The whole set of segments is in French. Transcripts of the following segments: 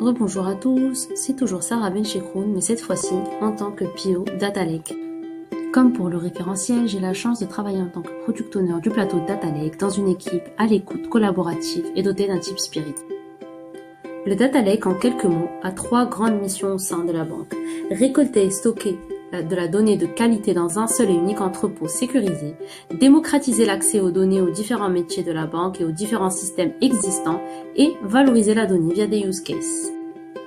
Rebonjour à tous, c'est toujours Sarah Benchekroun, mais cette fois-ci en tant que PO Data Lake. Comme pour le référentiel, j'ai la chance de travailler en tant que Product Owner du plateau Data Lake dans une équipe à l'écoute, collaborative et dotée d'un type Spirit. Le Data Lake, en quelques mots, a 3 grandes missions au sein de la banque. Récolter et stocker de la donnée de qualité dans un seul et unique entrepôt sécurisé, démocratiser l'accès aux données aux différents métiers de la banque et aux différents systèmes existants et valoriser la donnée via des use cases.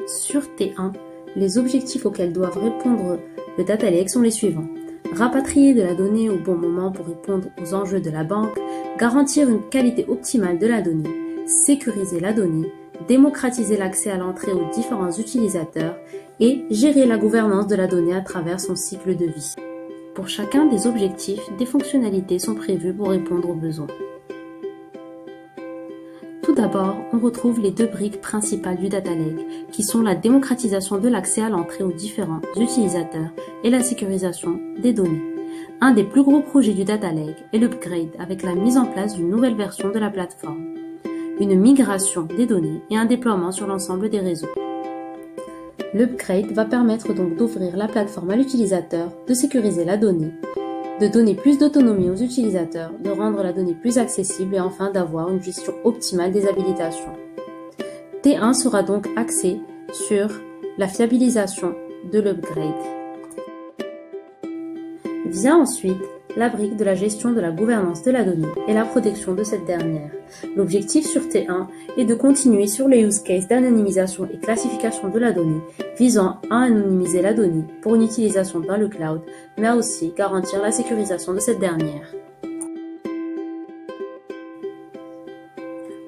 Sur T1, les objectifs auxquels doivent répondre le Data Lake sont les suivants. Rapatrier de la donnée au bon moment pour répondre aux enjeux de la banque, garantir une qualité optimale de la donnée, sécuriser la donnée, démocratiser l'accès à l'entrée aux différents utilisateurs et gérer la gouvernance de la donnée à travers son cycle de vie. Pour chacun des objectifs, des fonctionnalités sont prévues pour répondre aux besoins. Tout d'abord, on retrouve les 2 briques principales du Data Lake, qui sont la démocratisation de l'accès à l'entrée aux différents utilisateurs et la sécurisation des données. Un des plus gros projets du Data Lake est l'upgrade avec la mise en place d'une nouvelle version de la plateforme, une migration des données et un déploiement sur l'ensemble des réseaux. L'upgrade va permettre donc d'ouvrir la plateforme à l'utilisateur, de sécuriser la donnée, de donner plus d'autonomie aux utilisateurs, de rendre la donnée plus accessible et enfin d'avoir une gestion optimale des habilitations. T1 sera donc axé sur la fiabilisation de l'upgrade. Vient ensuite la brique de la gestion de la gouvernance de la donnée et la protection de cette dernière. L'objectif sur T1 est de continuer sur les use cases d'anonymisation et classification de la donnée, visant à anonymiser la donnée pour une utilisation dans le cloud, mais à aussi garantir la sécurisation de cette dernière.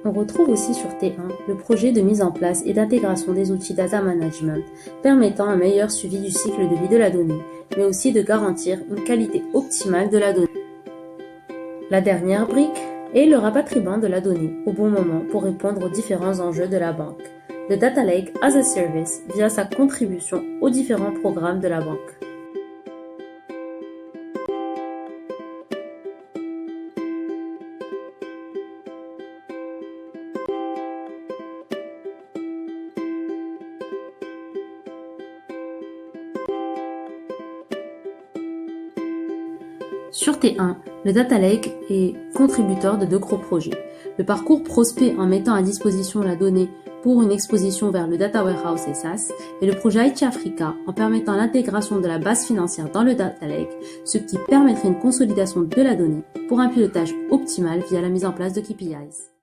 On retrouve aussi sur T1 le projet de mise en place et d'intégration des outils data management, permettant un meilleur suivi du cycle de vie de la donnée, mais aussi de garantir une qualité optimale de la donnée. La dernière brique est le rapatriement de la donnée au bon moment pour répondre aux différents enjeux de la banque. Le Data Lake as a Service via sa contribution aux différents programmes de la banque. Sur T1, le Data Lake est contributeur de 2 gros projets. Le parcours prospect en mettant à disposition la donnée pour une exposition vers le Data Warehouse et SaaS, et le projet IT Africa en permettant l'intégration de la base financière dans le Data Lake, ce qui permettrait une consolidation de la donnée pour un pilotage optimal via la mise en place de KPIs.